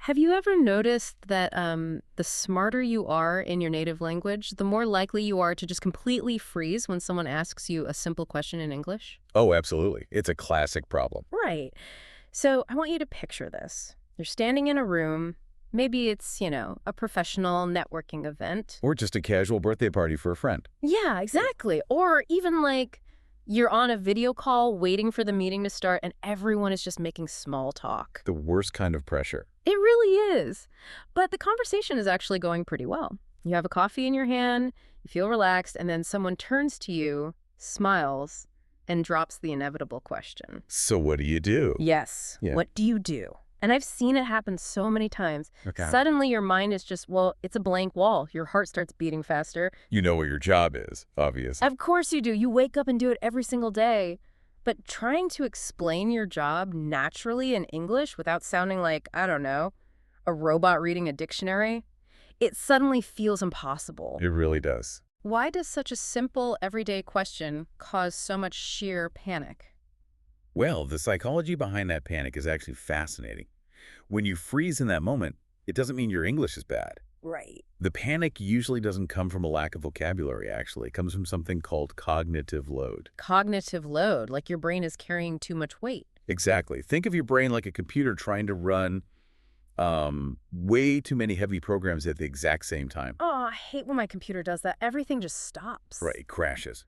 Have you ever noticed that the smarter you are in your native language, the more likely you are to just completely freeze when someone asks you a simple question in English? Oh, absolutely. It's a classic problem. Right. So I want you to picture this. You're standing in a room. Maybe it's, a professional networking event. Or just a casual birthday party for a friend. Yeah, exactly. Or even like you're on a video call waiting for the meeting to start and everyone is just making small talk. The worst kind of pressure. It really is. But the conversation is actually going pretty well. You have a coffee in your hand, you feel relaxed, and then someone turns to you, smiles, and drops the inevitable question. So what do you do? Yes. Yeah. What do you do? And I've seen it happen so many times. Okay. Suddenly your mind is just, well, it's a blank wall. Your heart starts beating faster. You know what your job is, obviously. Of course you do. You wake up and do it every single day. But trying to explain your job naturally in English without sounding like, I don't know, a robot reading a dictionary, it suddenly feels impossible. It really does. Why does such a simple, everyday question cause so much sheer panic? Well, the psychology behind that panic is actually fascinating. When you freeze in that moment, it doesn't mean your English is bad. Right. The panic usually doesn't come from a lack of vocabulary, actually. It comes from something called cognitive load. Cognitive load, like your brain is carrying too much weight. Exactly. Think of your brain like a computer trying to run way too many heavy programs at the exact same time. Oh, I hate when my computer does that. Everything just stops. Right, it crashes.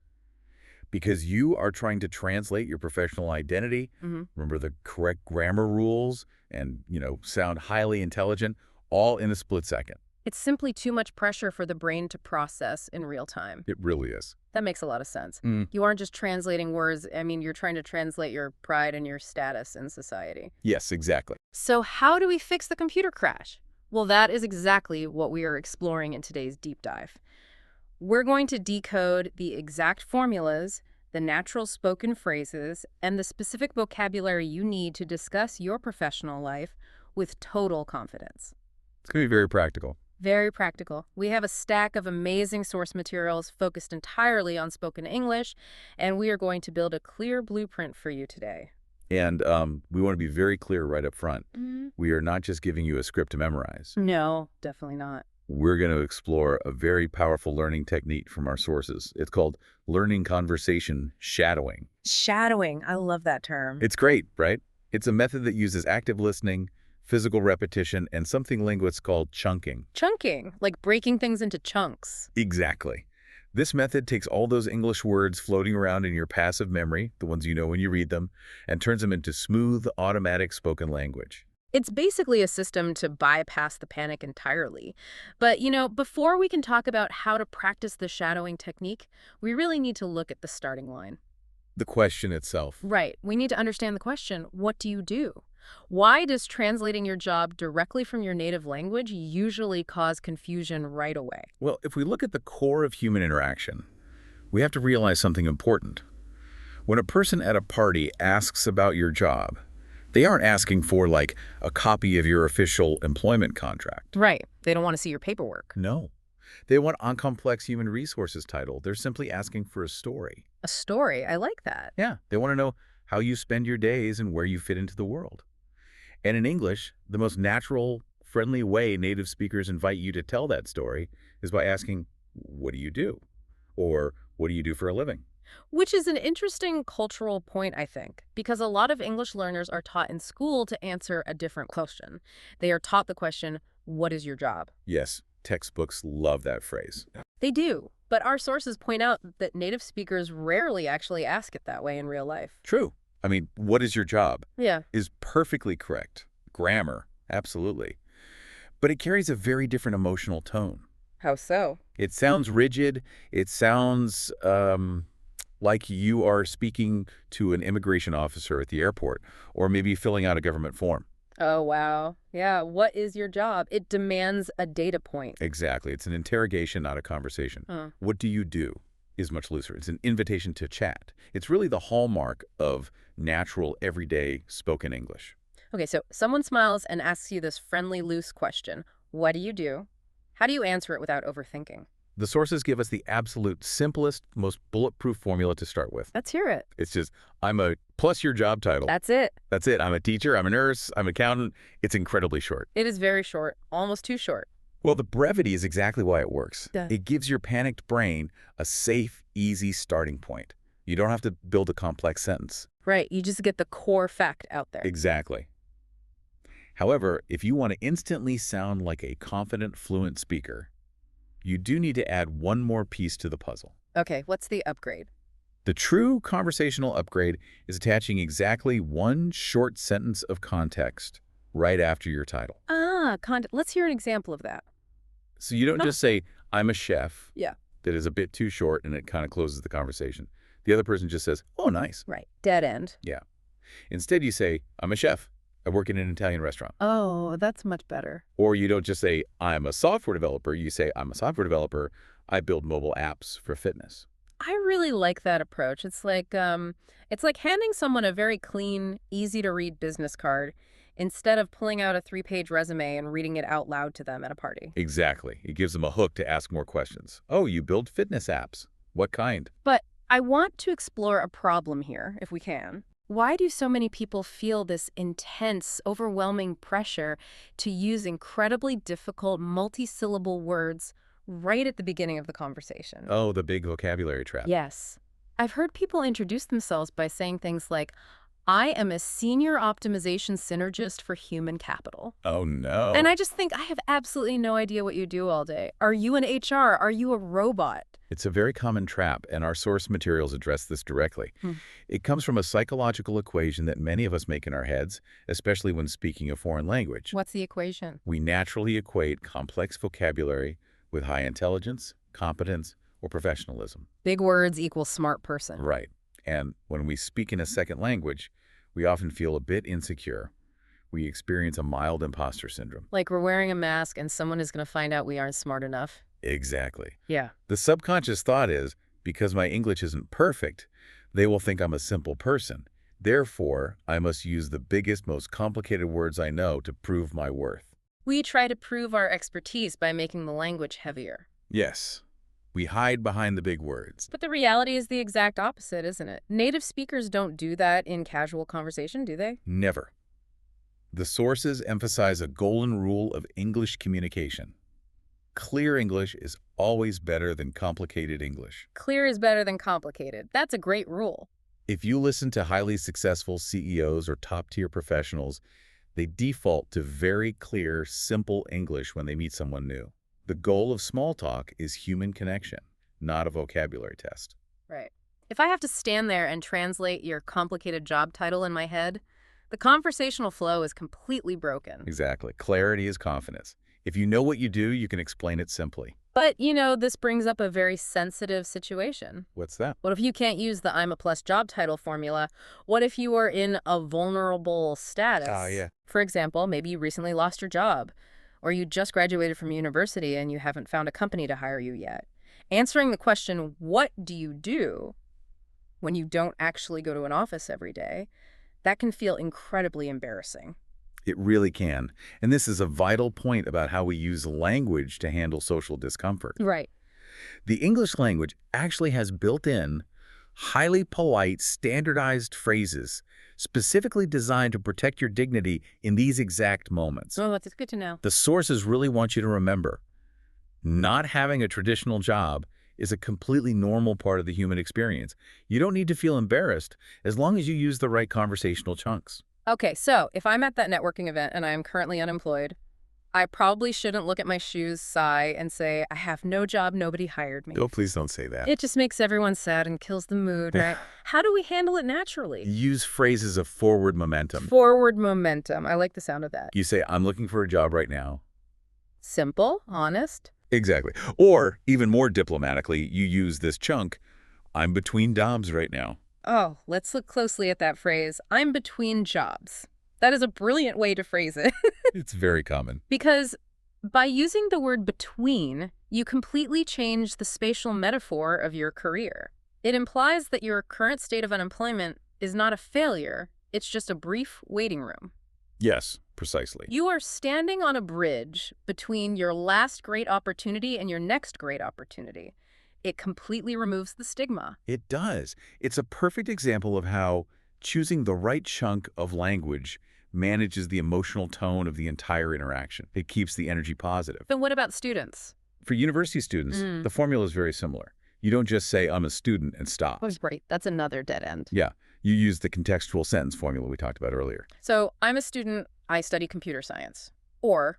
Because you are trying to translate your professional identity, remember the correct grammar rules, and, sound highly intelligent, all in a split second. It's simply too much pressure for the brain to process in real time. It really is. That makes a lot of sense. Mm. You aren't just translating words. I mean, you're trying to translate your pride and your status in society. Yes, exactly. So how do we fix the computer crash? Well, that is exactly what we are exploring in today's deep dive. We're going to decode the exact formulas, the natural spoken phrases, and the specific vocabulary you need to discuss your professional life with total confidence. It's going to be very practical. Very practical. We have a stack of amazing source materials focused entirely on spoken English, and we are going to build a clear blueprint for you today. And we want to be very clear right up front. Mm-hmm. We are not just giving you a script to memorize. No, definitely not. We're going to explore a very powerful learning technique from our sources. It's called learning conversation shadowing. Shadowing. I love that term. It's great, right? It's a method that uses active listening, physical repetition, and something linguists call chunking. Chunking, like breaking things into chunks. Exactly. This method takes all those English words floating around in your passive memory, the ones you know when you read them, and turns them into smooth, automatic spoken language. It's basically a system to bypass the panic entirely. But, before we can talk about how to practice the shadowing technique, we really need to look at the starting line. The question itself. Right. We need to understand the question, what do you do? Why does translating your job directly from your native language usually cause confusion right away? Well, if we look at the core of human interaction, we have to realize something important. When a person at a party asks about your job, they aren't asking for, like, a copy of your official employment contract. Right. They don't want to see your paperwork. No. They want a complex human resources title. They're simply asking for a story. A story. I like that. Yeah, they want to know how you spend your days and where you fit into the world. And in English, the most natural, friendly way native speakers invite you to tell that story is by asking, what do you do? Or what do you do for a living? Which is an interesting cultural point, I think, because a lot of English learners are taught in school to answer a different question. They are taught the question, what is your job? Yes, textbooks love that phrase. They do, but our sources point out that native speakers rarely actually ask it that way in real life. True. I mean, what is your job? Yeah. Is perfectly correct. Grammar, absolutely. But it carries a very different emotional tone. How so? It sounds rigid. It sounds like you are speaking to an immigration officer at the airport, or maybe filling out a government form. Oh, wow. Yeah, what is your job? It demands a data point. Exactly. It's an interrogation, not a conversation. What do you do is much looser. It's an invitation to chat. It's really the hallmark of natural, everyday spoken English. Okay, so someone smiles and asks you this friendly, loose question. What do you do? How do you answer it without overthinking? The sources give us the absolute simplest, most bulletproof formula to start with. Let's hear it. It's just, I'm a plus your job title. That's it. That's it. I'm a teacher, I'm a nurse, I'm an accountant. It's incredibly short. It is very short, almost too short. Well, the brevity is exactly why it works. Yeah. It gives your panicked brain a safe, easy starting point. You don't have to build a complex sentence. Right, you just get the core fact out there. Exactly. However, if you want to instantly sound like a confident, fluent speaker, you do need to add one more piece to the puzzle. Okay, what's the upgrade? The true conversational upgrade is attaching exactly one short sentence of context right after your title. Let's hear an example of that. So you don't just say, I'm a chef. Yeah. That is a bit too short and it kind of closes the conversation. The other person just says, oh, nice. Right, dead end. Yeah. Instead, you say, I'm a chef. I work in an Italian restaurant. Oh, that's much better. Or you don't just say, I'm a software developer. You say, I'm a software developer. I build mobile apps for fitness. I really like that approach. It's like handing someone a very clean, easy-to-read business card instead of pulling out a 3-page resume and reading it out loud to them at a party. Exactly. It gives them a hook to ask more questions. Oh, you build fitness apps. What kind? But I want to explore a problem here, if we can. Why do so many people feel this intense, overwhelming pressure to use incredibly difficult, multi-syllable words right at the beginning of the conversation? Oh, the big vocabulary trap. Yes. I've heard people introduce themselves by saying things like, I am a senior optimization synergist for human capital. Oh, no. And I just think, I have absolutely no idea what you do all day. Are you an HR? Are you a robot? It's a very common trap, and our source materials address this directly. It comes from a psychological equation that many of us make in our heads, especially when speaking a foreign language. What's the equation? We naturally equate complex vocabulary with high intelligence, competence, or professionalism. Big words equal smart person. Right. And when we speak in a second language, we often feel a bit insecure. We experience a mild imposter syndrome. Like we're wearing a mask and someone is going to find out we aren't smart enough. Exactly. Yeah. The subconscious thought is, because my English isn't perfect, they will think I'm a simple person. Therefore, I must use the biggest, most complicated words I know to prove my worth. We try to prove our expertise by making the language heavier. Yes. We hide behind the big words. But the reality is the exact opposite, isn't it? Native speakers don't do that in casual conversation, do they? Never. The sources emphasize a golden rule of English communication. Clear English is always better than complicated English. Clear is better than complicated. That's a great rule. If you listen to highly successful CEOs or top-tier professionals, they default to very clear, simple English when they meet someone new. The goal of small talk is human connection, not a vocabulary test. Right. If I have to stand there and translate your complicated job title in my head, the conversational flow is completely broken. Exactly. Clarity is confidence. If you know what you do, you can explain it simply. But, this brings up a very sensitive situation. What's that? What if you can't use the I'm a plus job title formula? What if you are in a vulnerable status? Oh, yeah. For example, maybe you recently lost your job, or you just graduated from university and you haven't found a company to hire you yet. Answering the question, what do you do, when you don't actually go to an office every day, that can feel incredibly embarrassing. It really can. And this is a vital point about how we use language to handle social discomfort. Right. The English language actually has built-in, highly polite, standardized phrases specifically designed to protect your dignity in these exact moments. Oh, that's good to know. The sources really want you to remember, not having a traditional job is a completely normal part of the human experience. You don't need to feel embarrassed as long as you use the right conversational chunks. Okay, so if I'm at that networking event and I am currently unemployed, I probably shouldn't look at my shoes, sigh, and say, I have no job, nobody hired me. Oh, please don't say that. It just makes everyone sad and kills the mood, right? How do we handle it naturally? Use phrases of forward momentum. Forward momentum. I like the sound of that. You say, I'm looking for a job right now. Simple, honest. Exactly. Or, even more diplomatically, you use this chunk, I'm between jobs right now. Oh, let's look closely at that phrase. I'm between jobs. That is a brilliant way to phrase it. It's very common. Because by using the word between, you completely change the spatial metaphor of your career. It implies that your current state of unemployment is not a failure. It's just a brief waiting room. Yes, precisely. You are standing on a bridge between your last great opportunity and your next great opportunity. It completely removes the stigma. It does. It's a perfect example of how Choosing the right chunk of language manages the emotional tone of the entire interaction. It keeps the energy positive. Then what about students? For university students, the formula is very similar. You don't just say, I'm a student, and stop. Oh, great. That's another dead end. Yeah, you use the contextual sentence formula we talked about earlier. So I'm a student, I study computer science. Or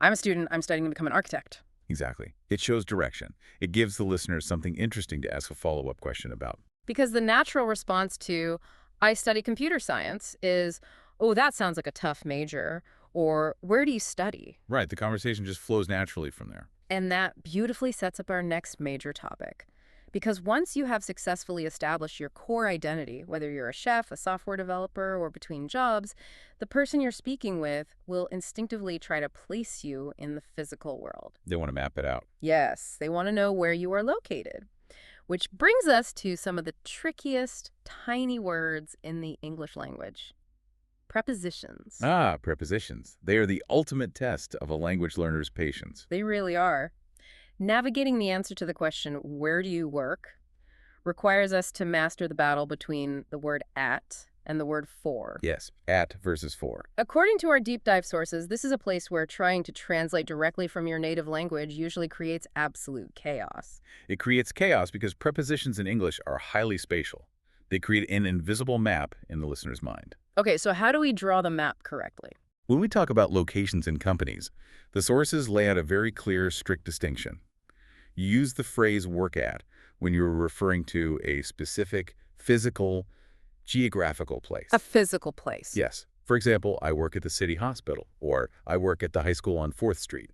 I'm a student, I'm studying to become an architect. Exactly. It shows direction. It gives the listeners something interesting to ask a follow-up question about. Because the natural response to, I study computer science is, oh, that sounds like a tough major. Or where do you study? Right, the conversation just flows naturally from there. And that beautifully sets up our next major topic. Because once you have successfully established your core identity, whether you're a chef, a software developer, or between jobs, the person you're speaking with will instinctively try to place you in the physical world. They want to map it out. Yes, they want to know where you are located. Which brings us to some of the trickiest tiny words in the English language. Prepositions. Ah, prepositions. They are the ultimate test of a language learner's patience. They really are. Navigating the answer to the question, where do you work, requires us to master the battle between the word at and the word for. Yes, at versus for. According to our deep dive sources, this is a place where trying to translate directly from your native language usually creates absolute chaos. It creates chaos because prepositions in English are highly spatial. They create an invisible map in the listener's mind. Okay, so how do we draw the map correctly? When we talk about locations in companies, the sources lay out a very clear, strict distinction. You use the phrase work at when you're referring to a specific physical, geographical place. A physical place. Yes. For example, I work at the city hospital, or I work at the high school on 4th Street.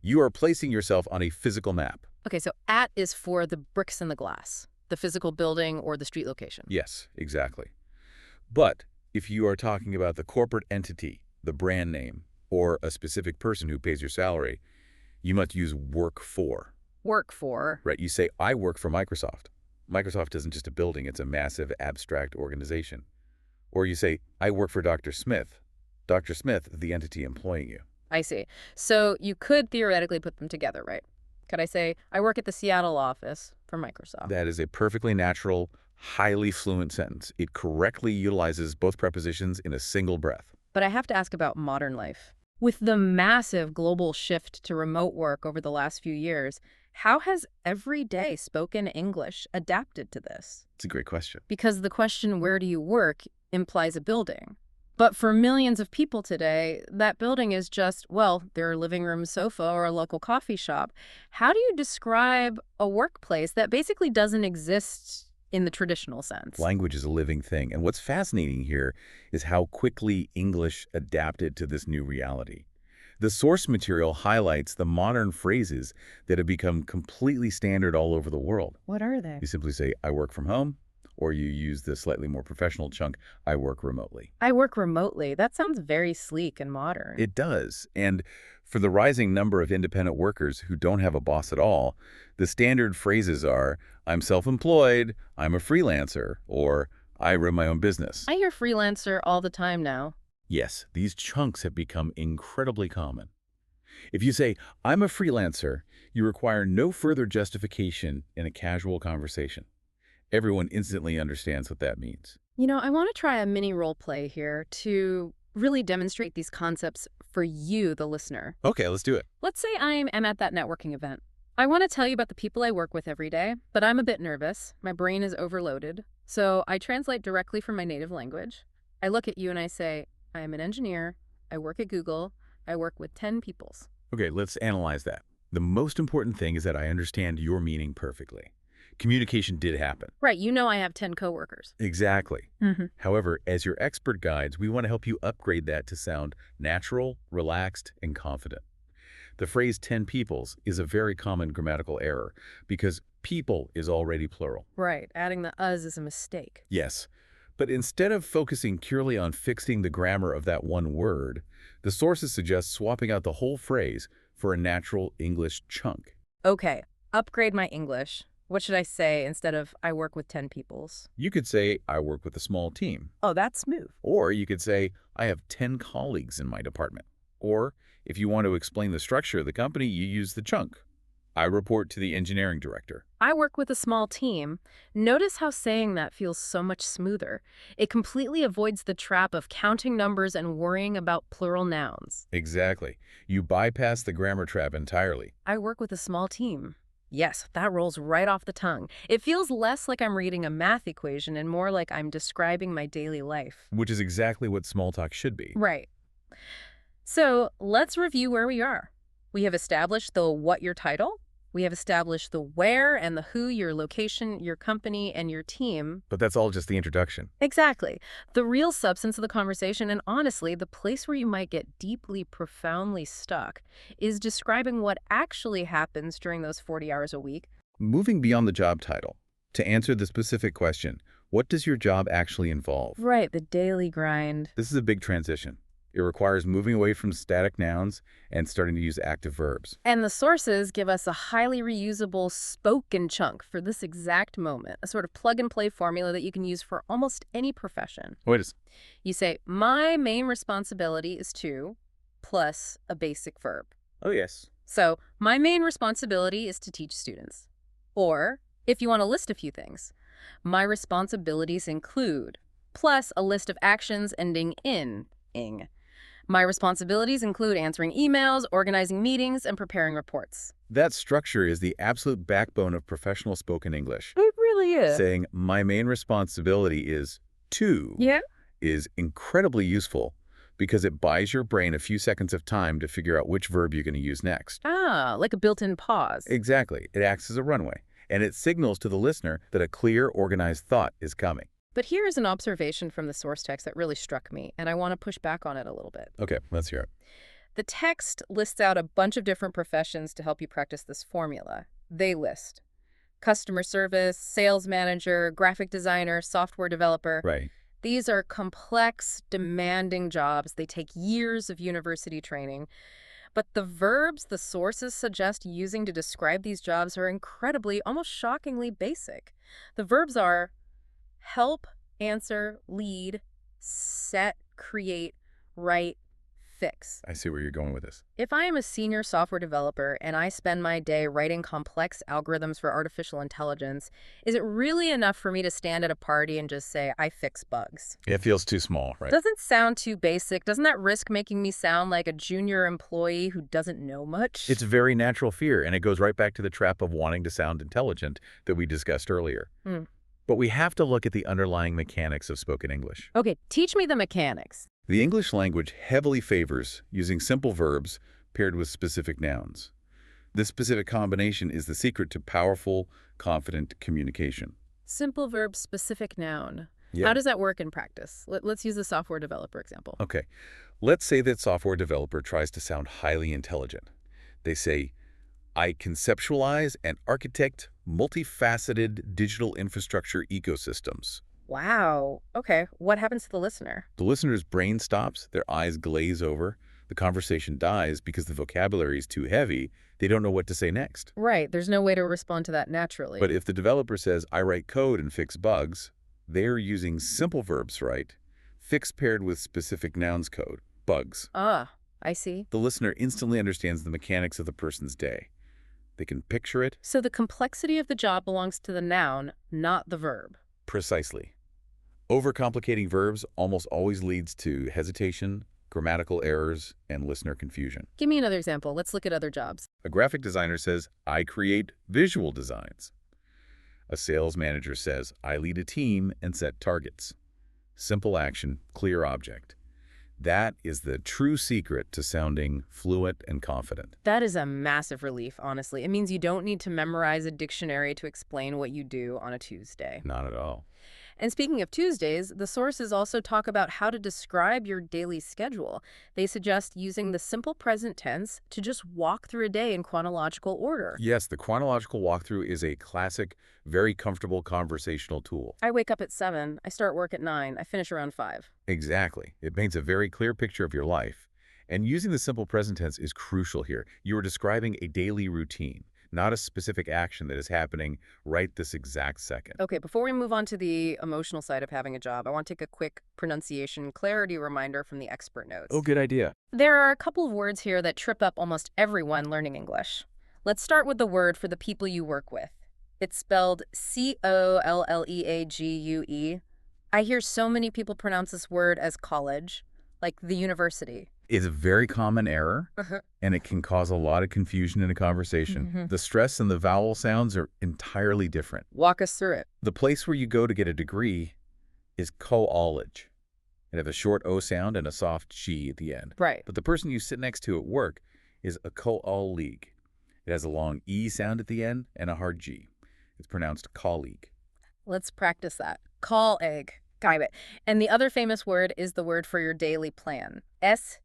You are placing yourself on a physical map. Okay, so at is for the bricks in the glass, the physical building or the street location. Yes, exactly. But if you are talking about the corporate entity, the brand name, or a specific person who pays your salary, you must use work for. Work for. Right, you say, I work for Microsoft. Microsoft isn't just a building, it's a massive, abstract organization. Or you say, I work for Dr. Smith. Dr. Smith is the entity employing you. I see. So you could theoretically put them together, right? Could I say, I work at the Seattle office for Microsoft? That is a perfectly natural, highly fluent sentence. It correctly utilizes both prepositions in a single breath. But I have to ask about modern life. With the massive global shift to remote work over the last few years, how has everyday spoken English adapted to this? It's a great question. Because the question, where do you work, implies a building. But for millions of people today, that building is just, well, their living room sofa or a local coffee shop. How do you describe a workplace that basically doesn't exist in the traditional sense? Language is a living thing. And what's fascinating here is how quickly English adapted to this new reality. The source material highlights the modern phrases that have become completely standard all over the world. What are they? You simply say, I work from home, or you use the slightly more professional chunk, I work remotely. I work remotely. That sounds very sleek and modern. It does. And for the rising number of independent workers who don't have a boss at all, the standard phrases are, I'm self-employed, I'm a freelancer, or I run my own business. I hear freelancer all the time now. Yes, these chunks have become incredibly common. If you say, I'm a freelancer, you require no further justification in a casual conversation. Everyone instantly understands what that means. You know, I want to try a mini role play here to really demonstrate these concepts for you, the listener. Okay, let's do it. Let's say I'm at that networking event. I want to tell you about the people I work with every day, but I'm a bit nervous. My brain is overloaded. So I translate directly from my native language. I look at you and I say, I am an engineer. I work at Google. I work with 10 peoples. Okay, let's analyze that. The most important thing is that I understand your meaning perfectly. Communication did happen. Right, you know I have 10 coworkers. Exactly. However, as your expert guides, we want to help you upgrade that to sound natural, relaxed, and confident. The phrase 10 peoples is a very common grammatical error because people is already plural. Right, adding the us is a mistake. Yes. But instead of focusing purely on fixing the grammar of that one word, the sources suggest swapping out the whole phrase for a natural English chunk. Okay, upgrade my English. What should I say instead of I work with 10 peoples? You could say, I work with a small team. Oh, that's smooth. Or you could say, I have 10 colleagues in my department. Or if you want to explain the structure of the company, you use the chunk. I report to the engineering director. I work with a small team. Notice how saying that feels so much smoother. It completely avoids the trap of counting numbers and worrying about plural nouns. Exactly. You bypass the grammar trap entirely, I work with a small team. Yes, that rolls right off the tongue. It feels less like I'm reading a math equation and more like I'm describing my daily life. which is exactly what small talk should be. Right. So let's review where we are. We have established the what your title. We have established the where and the who, your location, your company, and your team. But that's all just the introduction. Exactly. The real substance of the conversation, and honestly, the place where you might get deeply, profoundly stuck, is describing what actually happens during those 40 hours a week. Moving beyond the job title, to answer the specific question, what does your job actually involve? Right, the daily grind. This is a big transition. It requires moving away from static nouns and starting to use active verbs. And the sources give us a highly reusable spoken chunk for this exact moment, a sort of plug-and-play formula that you can use for almost any profession. Wait a second. You say, my main responsibility is to, plus a basic verb. Oh, yes. So, my main responsibility is to teach students. Or, if you want to list a few things, my responsibilities include, plus a list of actions ending in ing. My responsibilities include answering emails, organizing meetings, and preparing reports. That structure is the absolute backbone of professional spoken English. It really is. Saying, my main responsibility is to, Yeah? is incredibly useful because it buys your brain a few seconds of time to figure out which verb you're going to use next. Ah, like a built-in pause. Exactly. It acts as a runway, and it signals to the listener that a clear, organized thought is coming. But here is an observation from the source text that really struck me, and I want to push back on it a little bit. Okay, let's hear it. The text lists out a bunch of different professions to help you practice this formula. They list customer service, sales manager, graphic designer, software developer. Right. These are complex, demanding jobs. They take years of university training. But the verbs the sources suggest using to describe these jobs are incredibly, almost shockingly basic. The verbs are help, answer, lead, set, create, write, fix. I see where you're going with this. If I am a senior software developer and I spend my day writing complex algorithms for artificial intelligence, is it really enough for me to stand at a party and just say, I fix bugs? It feels too small, right? Doesn't sound too basic. Doesn't that risk making me sound like a junior employee who doesn't know much? It's a very natural fear, and it goes right back to the trap of wanting to sound intelligent that we discussed earlier. Hmm. But we have to look at the underlying mechanics of spoken English. Okay, teach me the mechanics. The English language heavily favors using simple verbs paired with specific nouns. This specific combination is the secret to powerful, confident communication. Simple verb, specific noun. Yeah. How does that work in practice? Let's use the software developer example. Okay, let's say that software developer tries to sound highly intelligent. They say, I conceptualize and architect multifaceted digital infrastructure ecosystems. Wow. Okay, what happens to the listener? The listener's brain stops, their eyes glaze over, the conversation dies because the vocabulary is too heavy, they don't know what to say next. Right, there's no way to respond to that naturally. But if the developer says, I write code and fix bugs, they're using simple verbs, right? Fix paired with specific nouns code, bugs. Ah, I see. The listener instantly understands the mechanics of the person's day. They can picture it. So the complexity of the job belongs to the noun, not the verb. Precisely. Overcomplicating verbs almost always leads to hesitation, grammatical errors, and listener confusion. Give me another example. Let's look at other jobs. A graphic designer says, I create visual designs. A sales manager says, I lead a team and set targets. Simple action, clear object. That is the true secret to sounding fluent and confident. That is a massive relief, honestly. It means you don't need to memorize a dictionary to explain what you do on a Tuesday. Not at all. And speaking of Tuesdays, the sources also talk about how to describe your daily schedule. They suggest using the simple present tense to just walk through a day in chronological order. Yes, the chronological walkthrough is a classic, very comfortable conversational tool. I wake up at 7, I start work at 9, I finish around 5. Exactly. It paints a very clear picture of your life. And using the simple present tense is crucial here. You are describing a daily routine, not a specific action that is happening right this exact second. Okay, before we move on to the emotional side of having a job, I want to take a quick pronunciation clarity reminder from the expert notes. Oh, good idea. There are a couple of words here that trip up almost everyone learning English. Let's start with the word for the people you work with. It's spelled Colleague. I hear so many people pronounce this word as college, like the university. It's a very common error, Uh-huh. and it can cause a lot of confusion in a conversation. Mhm. The stress and the vowel sounds are entirely different. Walk us through it. The place where you go to get a degree is college. It has a short O sound and a soft G at the end. Right. But the person you sit next to at work is a colleague. It has a long E sound at the end and a hard G. It's pronounced colleague. Let's practice that. Call egg. Got it. And the other famous word is the word for your daily plan.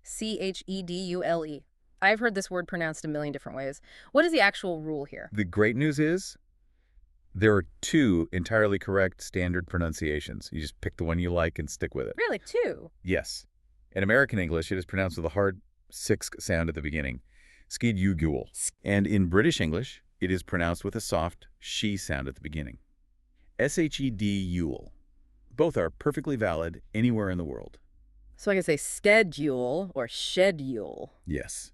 Schedule. I've heard this word pronounced a million different ways. What is the actual rule here? The great news is there are two entirely correct standard pronunciations. You just pick the one you like and stick with it. Really, two? Yes. In American English, it is pronounced with a hard six sound at the beginning, schedule. And in British English, it is pronounced with a soft she sound at the beginning. Schedule. Both are perfectly valid anywhere in the world. So I can say schedule or schedule. Yes.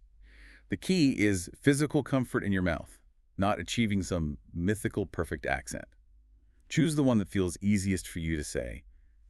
The key is physical comfort in your mouth, not achieving some mythical perfect accent. Choose the one that feels easiest for you to say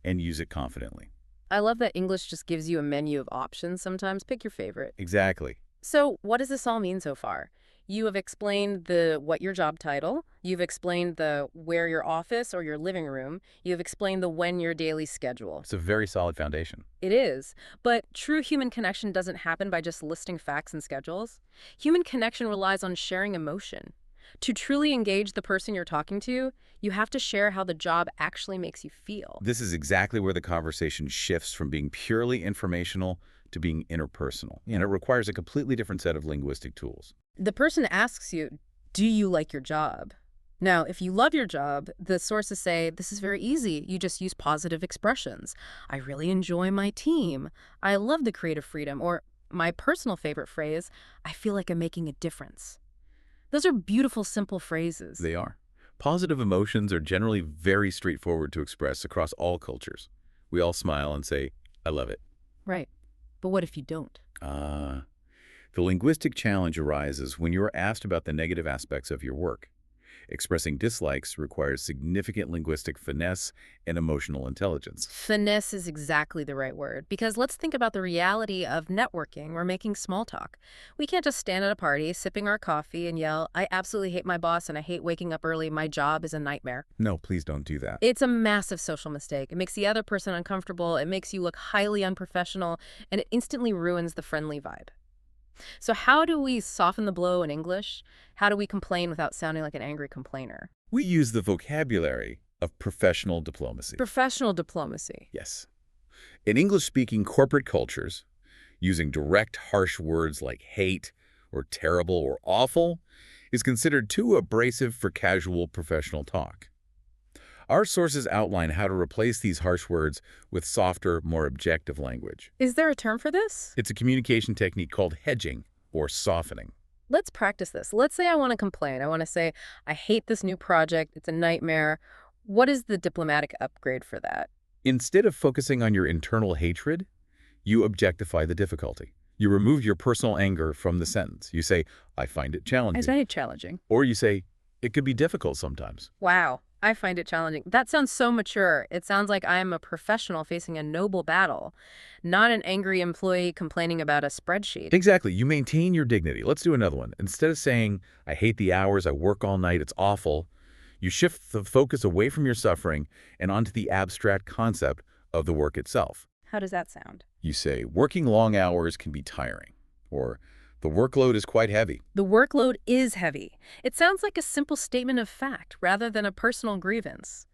and use it confidently. I love that English just gives you a menu of options sometimes. Pick your favorite. Exactly. So what does this all mean so far? You have explained what your job title, you've explained the where your office or your living room, you've explained the when your daily schedule. It's a very solid foundation. It is, but true human connection doesn't happen by just listing facts and schedules. Human connection relies on sharing emotion. To truly engage the person you're talking to, you have to share how the job actually makes you feel. This is exactly where the conversation shifts from being purely informational to being interpersonal. And it requires a completely different set of linguistic tools. The person asks you, do you like your job? Now, if you love your job, the sources say, this is very easy. You just use positive expressions. I really enjoy my team. I love the creative freedom. Or my personal favorite phrase, I feel like I'm making a difference. Those are beautiful, simple phrases. They are. Positive emotions are generally very straightforward to express across all cultures. We all smile and say, I love it. Right. But what if you don't? The linguistic challenge arises when you are asked about the negative aspects of your work. Expressing dislikes requires significant linguistic finesse and emotional intelligence. Finesse is exactly the right word, because let's think about the reality of networking or making small talk. We can't just stand at a party, sipping our coffee and yell, I absolutely hate my boss and I hate waking up early. My job is a nightmare. No, please don't do that. It's a massive social mistake. It makes the other person uncomfortable, it makes you look highly unprofessional, and it instantly ruins the friendly vibe. So how do we soften the blow in English? How do we complain without sounding like an angry complainer? We use the vocabulary of professional diplomacy. Professional diplomacy. Yes. In English-speaking corporate cultures, using direct, harsh words like hate or terrible or awful is considered too abrasive for casual professional talk. Our sources outline how to replace these harsh words with softer, more objective language. Is there a term for this? It's a communication technique called hedging or softening. Let's practice this. Let's say I want to complain. I want to say, I hate this new project. It's a nightmare. What is the diplomatic upgrade for that? Instead of focusing on your internal hatred, you objectify the difficulty. You remove your personal anger from the sentence. You say, I find it challenging. I find it challenging. Or you say, it could be difficult sometimes. Wow. I find it challenging. That sounds so mature. It sounds like I am a professional facing a noble battle, not an angry employee complaining about a spreadsheet. Exactly. You maintain your dignity. Let's do another one. Instead of saying, I hate the hours, I work all night, it's awful, you shift the focus away from your suffering and onto the abstract concept of the work itself. How does that sound? You say, working long hours can be tiring, or the workload is quite heavy. The workload is heavy. It sounds like a simple statement of fact rather than a personal grievance.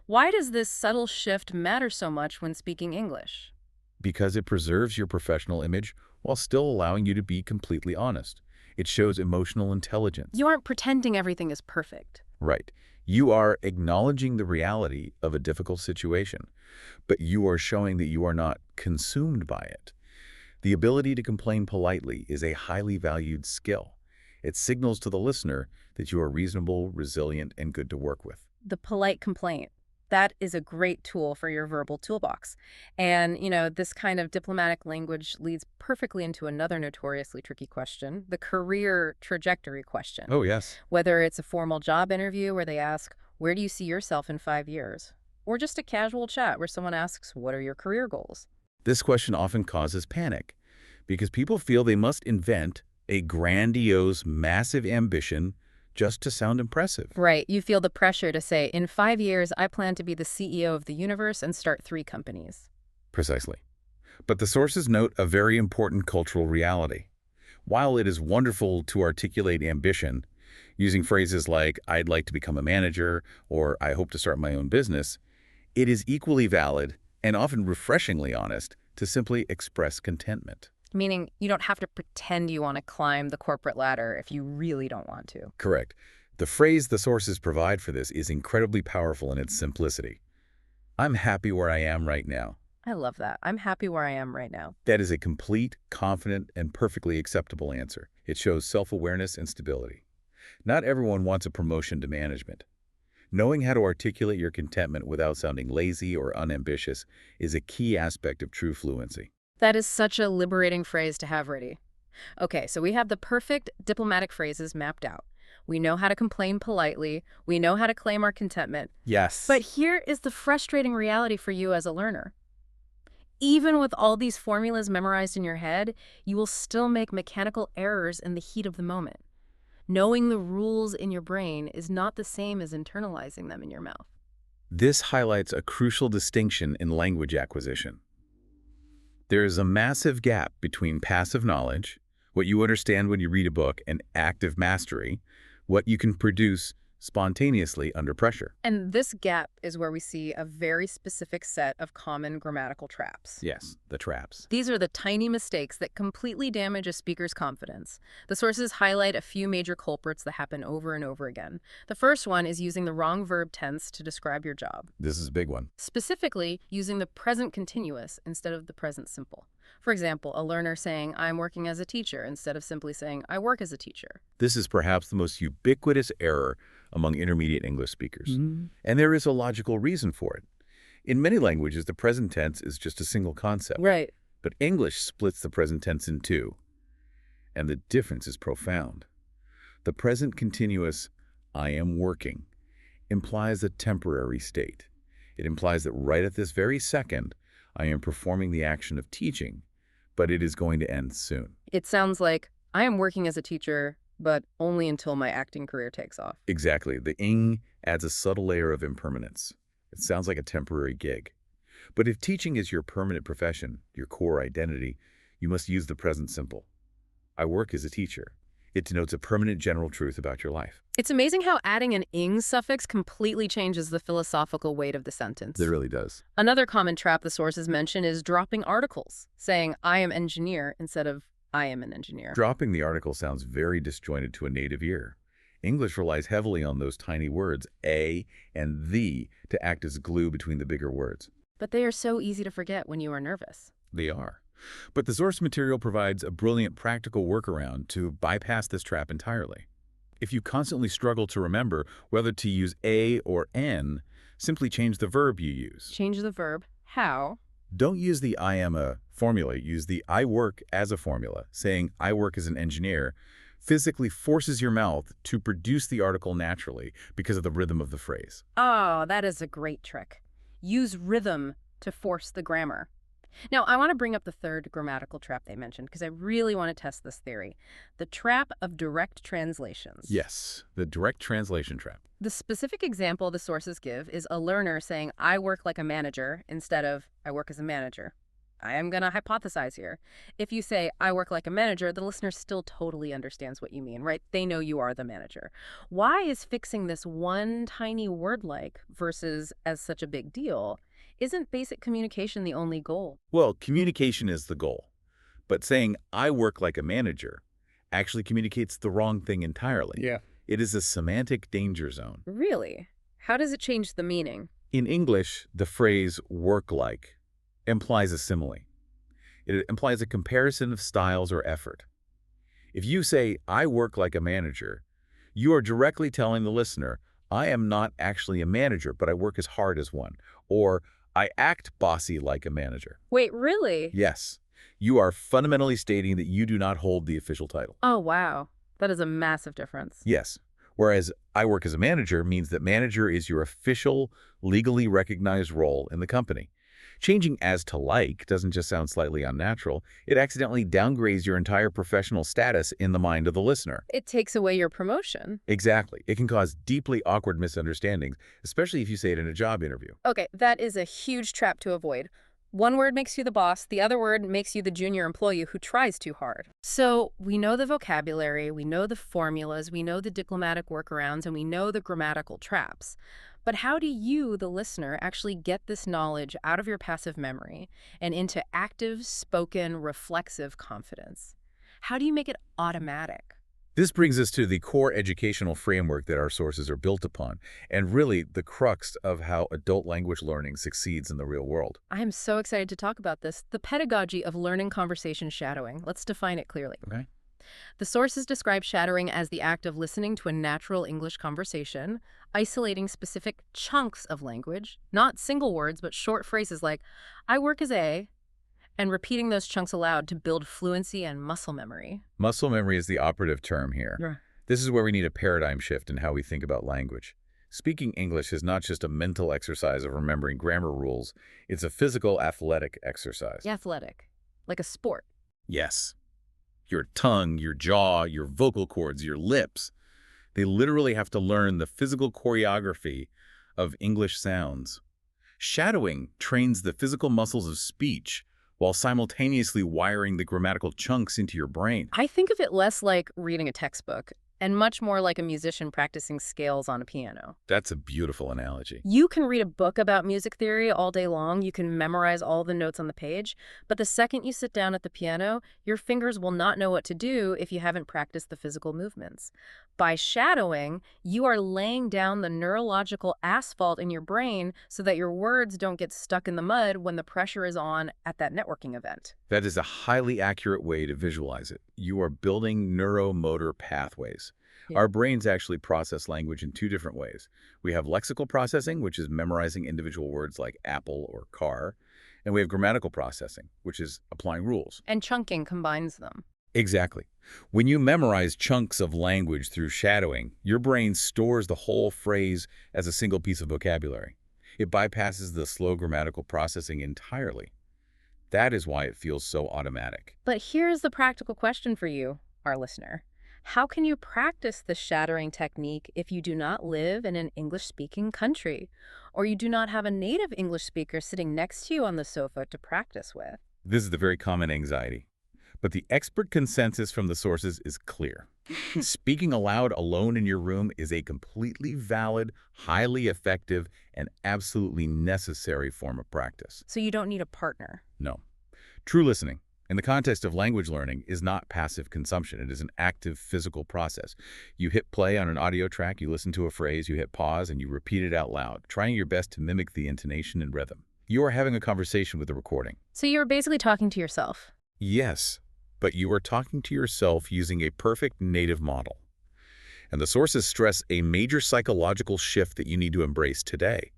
Why does this subtle shift matter so much when speaking English? Because it preserves your professional image while still allowing you to be completely honest. It shows emotional intelligence. You aren't pretending everything is perfect. Right. You are acknowledging the reality of a difficult situation, but you are showing that you are not consumed by it. The ability to complain politely is a highly valued skill. It signals to the listener that you are reasonable, resilient, and good to work with. The polite complaint. That is a great tool for your verbal toolbox. And, this kind of diplomatic language leads perfectly into another notoriously tricky question, the career trajectory question. Oh, yes. Whether it's a formal job interview where they ask, where do you see yourself in 5 years? Or just a casual chat where someone asks, what are your career goals? This question often causes panic because people feel they must invent a grandiose, massive ambition just to sound impressive. Right. You feel the pressure to say, in 5 years, I plan to be the CEO of the universe and start 3 companies. Precisely. But the sources note a very important cultural reality. While it is wonderful to articulate ambition, using phrases like, I'd like to become a manager, or I hope to start my own business, it is equally valid and often refreshingly honest to simply express contentment. Meaning you don't have to pretend you want to climb the corporate ladder if you really don't want to. Correct. The phrase the sources provide for this is incredibly powerful in its simplicity. I'm happy where I am right now. I love that. I'm happy where I am right now. That is a complete, confident, and perfectly acceptable answer. It shows self-awareness and stability. Not everyone wants a promotion to management. Knowing how to articulate your contentment without sounding lazy or unambitious is a key aspect of true fluency. That is such a liberating phrase to have ready. Okay, so we have the perfect diplomatic phrases mapped out. We know how to complain politely. We know how to claim our contentment. Yes. But here is the frustrating reality for you as a learner. Even with all these formulas memorized in your head, you will still make mechanical errors in the heat of the moment. Knowing the rules in your brain is not the same as internalizing them in your mouth. This highlights a crucial distinction in language acquisition. There is a massive gap between passive knowledge, what you understand when you read a book, and active mastery, what you can produce spontaneously under pressure. And this gap is where we see a very specific set of common grammatical traps. Yes, the traps. These are the tiny mistakes that completely damage a speaker's confidence. The sources highlight a few major culprits that happen over and over again. The first one is using the wrong verb tense to describe your job. This is a big one. Specifically, using the present continuous instead of the present simple. For example, a learner saying, I'm working as a teacher, instead of simply saying, I work as a teacher. This is perhaps the most ubiquitous error among intermediate English speakers. And there is a logical reason for it. In many languages, the present tense is just a single concept. Right. But English splits the present tense in two, and the difference is profound. The present continuous, I am working, implies a temporary state. It implies that right at this very second, I am performing the action of teaching, but it is going to end soon. It sounds like, I am working as a teacher, but only until my acting career takes off. Exactly. The ing adds a subtle layer of impermanence. It sounds like a temporary gig. But if teaching is your permanent profession, your core identity, you must use the present simple. I work as a teacher. It denotes a permanent general truth about your life. It's amazing how adding an ing suffix completely changes the philosophical weight of the sentence. It really does. Another common trap the sources mention is dropping articles, saying I am engineer instead of I am an engineer. Dropping the article sounds very disjointed to a native ear. English relies heavily on those tiny words, a and the, to act as glue between the bigger words. But they are so easy to forget when you are nervous. They are. But the source material provides a brilliant practical workaround to bypass this trap entirely. If you constantly struggle to remember whether to use a or n, simply change the verb you use. Change the verb. How? Don't use the I am a formula. Use the I work as a formula. Saying I work as an engineer physically forces your mouth to produce the article naturally because of the rhythm of the phrase. Oh, that is a great trick. Use rhythm to force the grammar. Now, I want to bring up the third grammatical trap they mentioned because I really want to test this theory. The trap of direct translations. Yes, the direct translation trap. The specific example the sources give is a learner saying, I work like a manager instead of I work as a manager. I am going to hypothesize here. If you say, I work like a manager, the listener still totally understands what you mean, right? They know you are the manager. Why is fixing this one tiny word like versus as such a big deal? Isn't basic communication the only goal? Well, communication is the goal. But saying, I work like a manager, actually communicates the wrong thing entirely. Yeah. It is a semantic danger zone. Really? How does it change the meaning? In English, the phrase work like implies a simile. It implies a comparison of styles or effort. If you say, I work like a manager, you are directly telling the listener, I am not actually a manager, but I work as hard as one. Or, I act bossy like a manager. Wait, really? Yes, you are fundamentally stating that you do not hold the official title. Oh, wow. That is a massive difference. Yes. Whereas I work as a manager means that manager is your official, legally recognized role in the company. Changing as to like doesn't just sound slightly unnatural. It accidentally downgrades your entire professional status in the mind of the listener. It takes away your promotion. Exactly. It can cause deeply awkward misunderstandings, especially if you say it in a job interview. Okay, that is a huge trap to avoid. One word makes you the boss, the other word makes you the junior employee who tries too hard. So we know the vocabulary, we know the formulas, we know the diplomatic workarounds, and we know the grammatical traps. But how do you, the listener, actually get this knowledge out of your passive memory and into active, spoken, reflexive confidence? How do you make it automatic? This brings us to the core educational framework that our sources are built upon, and really the crux of how adult language learning succeeds in the real world. I am so excited to talk about this. The pedagogy of learning conversation shadowing. Let's define it clearly. Okay? The sources describe shadowing as the act of listening to a natural English conversation, isolating specific chunks of language, not single words, but short phrases like, I work as a, and repeating those chunks aloud to build fluency and muscle memory. Muscle memory is the operative term here. Yeah. This is where we need a paradigm shift in how we think about language. Speaking English is not just a mental exercise of remembering grammar rules. It's a physical, athletic exercise. Athletic, like a sport. Yes. Your tongue, your jaw, your vocal cords, your lips. They literally have to learn the physical choreography of English sounds. Shadowing trains the physical muscles of speech while simultaneously wiring the grammatical chunks into your brain. I think of it less like reading a textbook and much more like a musician practicing scales on a piano. That's a beautiful analogy. You can read a book about music theory all day long, you can memorize all the notes on the page, but the second you sit down at the piano, your fingers will not know what to do if you haven't practiced the physical movements. By shadowing, you are laying down the neurological asphalt in your brain so that your words don't get stuck in the mud when the pressure is on at that networking event. That is a highly accurate way to visualize it. You are building neuromotor pathways. Yeah. Our brains actually process language in two different ways. We have lexical processing, which is memorizing individual words like apple or car, and we have grammatical processing, which is applying rules. And chunking combines them. Exactly. When you memorize chunks of language through shadowing, your brain stores the whole phrase as a single piece of vocabulary. It bypasses the slow grammatical processing entirely. That is why it feels so automatic. But here's the practical question for you, our listener. How can you practice the shadowing technique if you do not live in an English-speaking country, or you do not have a native English speaker sitting next to you on the sofa to practice with? This is the very common anxiety. But the expert consensus from the sources is clear. Speaking aloud alone in your room is a completely valid, highly effective, and absolutely necessary form of practice. So you don't need a partner. No. True listening, in the context of language learning, is not passive consumption. It is an active physical process. You hit play on an audio track, you listen to a phrase, you hit pause, and you repeat it out loud, trying your best to mimic the intonation and rhythm. You are having a conversation with the recording. So you're basically talking to yourself. Yes, but you are talking to yourself using a perfect native model. And the sources stress a major psychological shift that you need to embrace today.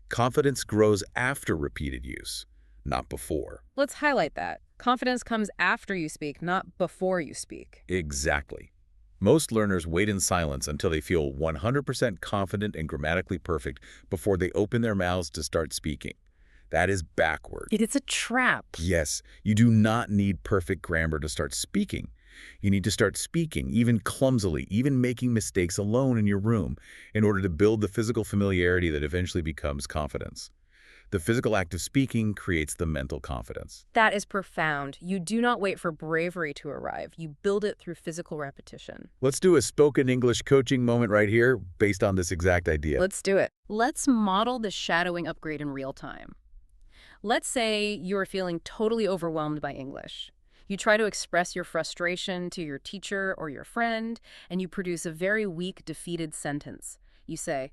Confidence grows after repeated use, not before. Let's highlight that. Confidence comes after you speak, not before you speak. Exactly. Most learners wait in silence until they feel 100% confident and grammatically perfect before they open their mouths to start speaking. That is backward. It's a trap. Yes, you do not need perfect grammar to start speaking. You need to start speaking, even clumsily, even making mistakes alone in your room, in order to build the physical familiarity that eventually becomes confidence. The physical act of speaking creates the mental confidence. That is profound. You do not wait for bravery to arrive. You build it through physical repetition. Let's do a spoken English coaching moment right here based on this exact idea. Let's do it. Let's model the shadowing upgrade in real time. Let's say you're feeling totally overwhelmed by English. You try to express your frustration to your teacher or your friend, and you produce a very weak, defeated sentence. You say,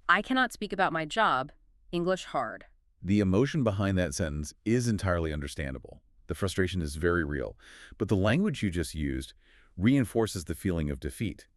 I cannot speak about my job, English hard. The emotion behind that sentence is entirely understandable. The frustration is very real. But the language you just used reinforces the feeling of defeat.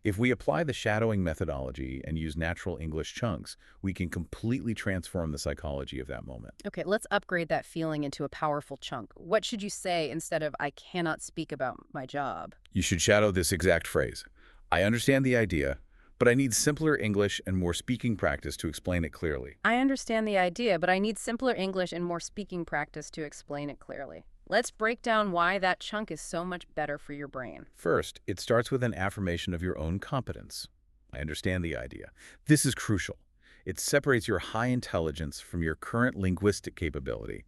If we apply the shadowing methodology and use natural English chunks, we can completely transform the psychology of that moment. Okay, let's upgrade that feeling into a powerful chunk. What should you say instead of "I cannot speak about my job"? You should shadow this exact phrase. I understand the idea, but I need simpler English and more speaking practice to explain it clearly. I understand the idea, but I need simpler English and more speaking practice to explain it clearly. Let's break down why that chunk is so much better for your brain. First, it starts with an affirmation of your own competence. I understand the idea. This is crucial. It separates your high intelligence from your current linguistic capability.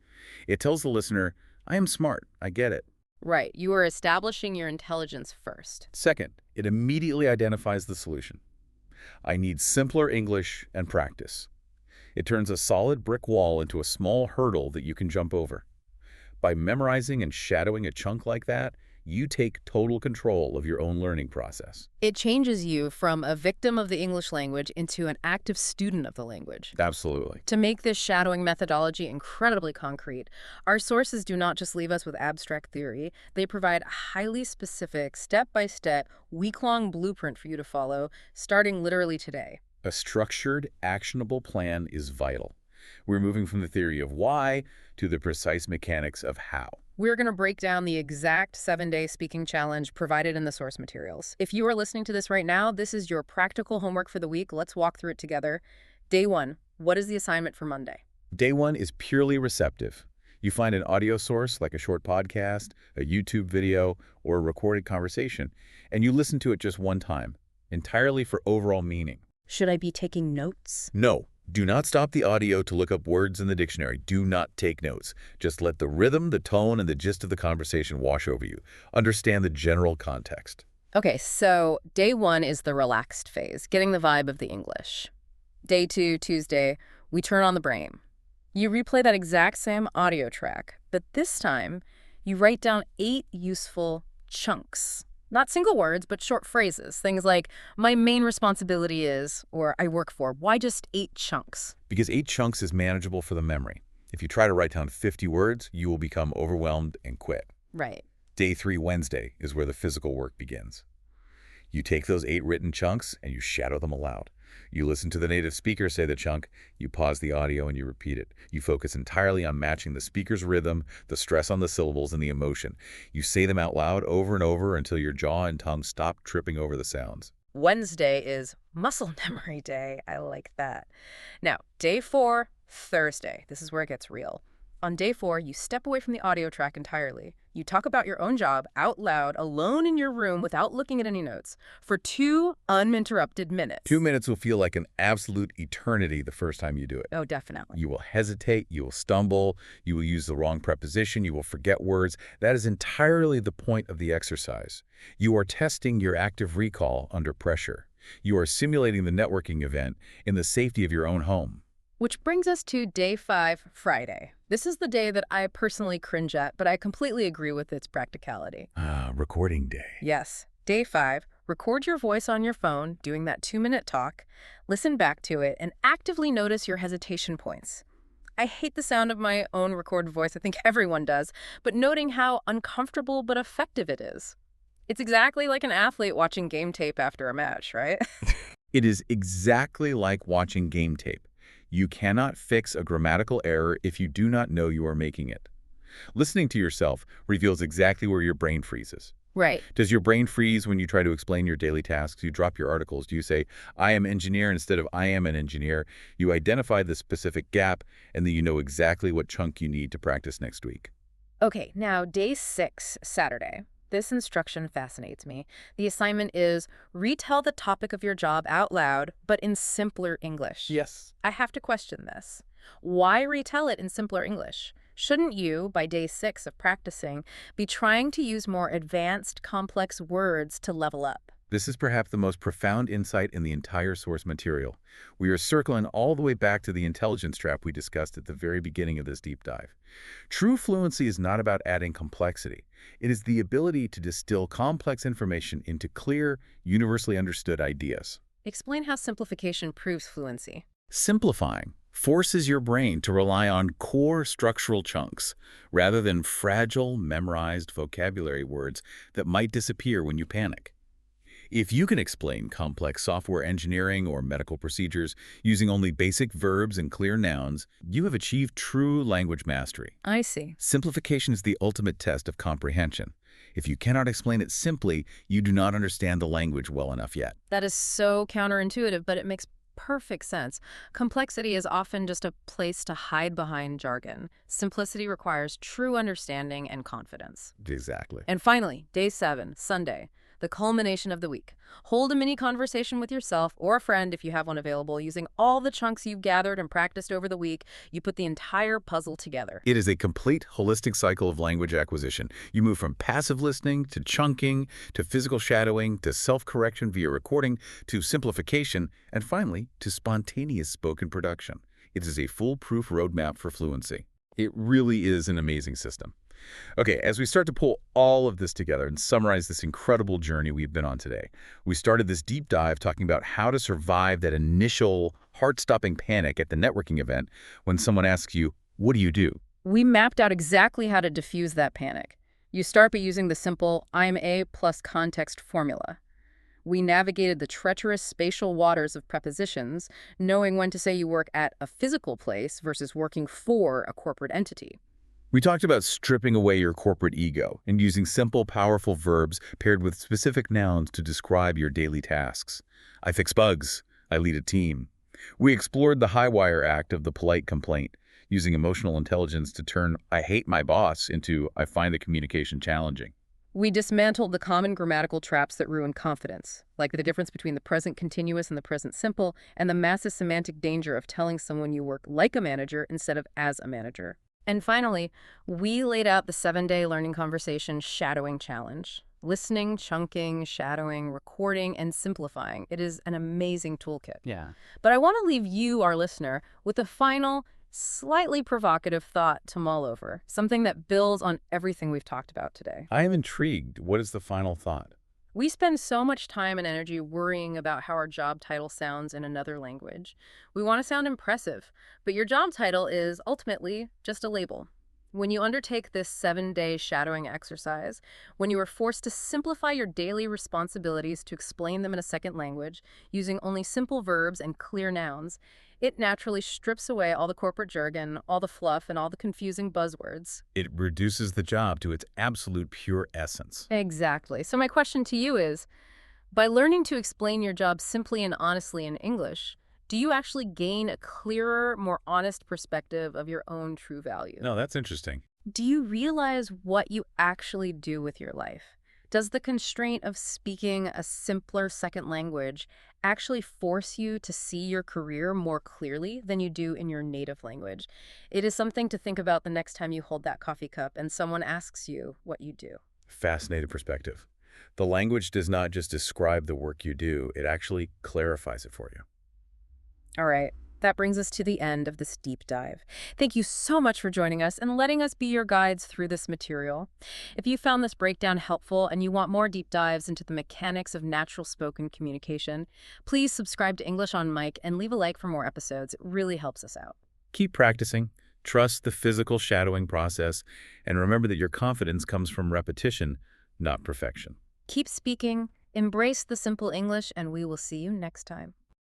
It tells the listener, I am smart, I get it. Right, you are establishing your intelligence first. Second, it immediately identifies the solution. I need simpler English and practice. It turns a solid brick wall into a small hurdle that you can jump over. By memorizing and shadowing a chunk like that, you take total control of your own learning process. It changes you from a victim of the English language into an active student of the language. Absolutely. To make this shadowing methodology incredibly concrete, our sources do not just leave us with abstract theory. They provide a highly specific, step-by-step, week-long blueprint for you to follow, starting literally today. A structured, actionable plan is vital. We're moving from the theory of why to the precise mechanics of how. We're going to break down the exact 7-day speaking challenge provided in the source materials. If you are listening to this right now, this is your practical homework for the week. Let's walk through it together. Day 1, what is the assignment for Monday? Day 1 is purely receptive. You find an audio source like a short podcast, a YouTube video, or a recorded conversation, and you listen to it just one time, entirely for overall meaning. Should I be taking notes? No. Do not stop the audio to look up words in the dictionary. Do not take notes. Just let the rhythm, the tone, and the gist of the conversation wash over you. Understand the general context. Okay, so day 1 is the relaxed phase, getting the vibe of the English. Day 2, Tuesday, we turn on the brain. You replay that exact same audio track, but this time you write down 8 useful chunks. Not single words, but short phrases. Things like, my main responsibility is, or I work for. Why just 8 chunks? Because 8 chunks is manageable for the memory. If you try to write down 50 words, you will become overwhelmed and quit. Right. Day 3, Wednesday, is where the physical work begins. You take those 8 written chunks and you shadow them aloud. You listen to the native speaker say the chunk, you pause the audio and you repeat it. You focus entirely on matching the speaker's rhythm, the stress on the syllables, and the emotion. You say them out loud over and over until your jaw and tongue stop tripping over the sounds. Wednesday is muscle memory day. I like that. Now, day 4, Thursday. This is where it gets real. On day 4, you step away from the audio track entirely. You talk about your own job out loud, alone in your room, without looking at any notes, for 2 uninterrupted minutes. 2 minutes will feel like an absolute eternity the first time you do it. Oh, definitely. You will hesitate, you will stumble, you will use the wrong preposition, you will forget words. That is entirely the point of the exercise. You are testing your active recall under pressure. You are simulating the networking event in the safety of your own home. Which brings us to day 5, Friday. This is the day that I personally cringe at, but I completely agree with its practicality. Recording day. Yes. Day 5, record your voice on your phone, doing that 2-minute talk, listen back to it, and actively notice your hesitation points. I hate the sound of my own recorded voice. I think everyone does, but noting how uncomfortable but effective it is. It's exactly like an athlete watching game tape after a match, right? It is exactly like watching game tape. You cannot fix a grammatical error if you do not know you are making it. Listening to yourself reveals exactly where your brain freezes. Right. Does your brain freeze when you try to explain your daily tasks? You drop your articles. Do you say, I am engineer instead of I am an engineer? You identify the specific gap, and then you know exactly what chunk you need to practice next week. Okay, now day 6, Saturday. This instruction fascinates me. The assignment is retell the topic of your job out loud, but in simpler English. Yes. I have to question this. Why retell it in simpler English? Shouldn't you, by day 6 of practicing, be trying to use more advanced, complex words to level up? This is perhaps the most profound insight in the entire source material. We are circling all the way back to the intelligence trap we discussed at the very beginning of this deep dive. True fluency is not about adding complexity. It is the ability to distill complex information into clear, universally understood ideas. Explain how simplification proves fluency. Simplifying forces your brain to rely on core structural chunks rather than fragile, memorized vocabulary words that might disappear when you panic. If you can explain complex software engineering or medical procedures using only basic verbs and clear nouns, you have achieved true language mastery. I see. Simplification is the ultimate test of comprehension. If you cannot explain it simply, you do not understand the language well enough yet. That is so counterintuitive, but it makes perfect sense. Complexity is often just a place to hide behind jargon. Simplicity requires true understanding and confidence. Exactly. And finally, day 7, Sunday, the culmination of the week. Hold a mini conversation with yourself or a friend if you have one available. Using all the chunks you've gathered and practiced over the week, you put the entire puzzle together. It is a complete, holistic cycle of language acquisition. You move from passive listening to chunking, to physical shadowing, to self-correction via recording, to simplification, and finally, to spontaneous spoken production. It is a foolproof roadmap for fluency. It really is an amazing system. Okay, as we start to pull all of this together and summarize this incredible journey we've been on today, we started this deep dive talking about how to survive that initial heart-stopping panic at the networking event when someone asks you, "What do you do?" We mapped out exactly how to diffuse that panic. You start by using the simple I'm a plus context formula. We navigated the treacherous spatial waters of prepositions, knowing when to say you work at a physical place versus working for a corporate entity. We talked about stripping away your corporate ego and using simple, powerful verbs paired with specific nouns to describe your daily tasks. I fix bugs. I lead a team. We explored the high wire act of the polite complaint, using emotional intelligence to turn I hate my boss into I find the communication challenging. We dismantled the common grammatical traps that ruin confidence, like the difference between the present continuous and the present simple, and the massive semantic danger of telling someone you work like a manager instead of as a manager. And finally, we laid out the 7-day learning conversation shadowing challenge. Listening, chunking, shadowing, recording, and simplifying. It is an amazing toolkit. Yeah. But I want to leave you, our listener, with a final, slightly provocative thought to mull over, something that builds on everything we've talked about today. I am intrigued. What is the final thought? We spend so much time and energy worrying about how our job title sounds in another language. We want to sound impressive, but your job title is ultimately just a label. When you undertake this 7-day shadowing exercise, when you are forced to simplify your daily responsibilities to explain them in a second language, using only simple verbs and clear nouns, it naturally strips away all the corporate jargon, all the fluff, and all the confusing buzzwords. It reduces the job to its absolute pure essence. Exactly. So my question to you is, by learning to explain your job simply and honestly in English, do you actually gain a clearer, more honest perspective of your own true value? No, that's interesting. Do you realize what you actually do with your life? Does the constraint of speaking a simpler second language actually force you to see your career more clearly than you do in your native language? It is something to think about the next time you hold that coffee cup and someone asks you what you do. Fascinating perspective. The language does not just describe the work you do, it actually clarifies it for you. All right. That brings us to the end of this deep dive. Thank you so much for joining us and letting us be your guides through this material. If you found this breakdown helpful and you want more deep dives into the mechanics of natural spoken communication, please subscribe to English on Mic and leave a like for more episodes. It really helps us out. Keep practicing, trust the physical shadowing process, and remember that your confidence comes from repetition, not perfection. Keep speaking, embrace the simple English, and we will see you next time.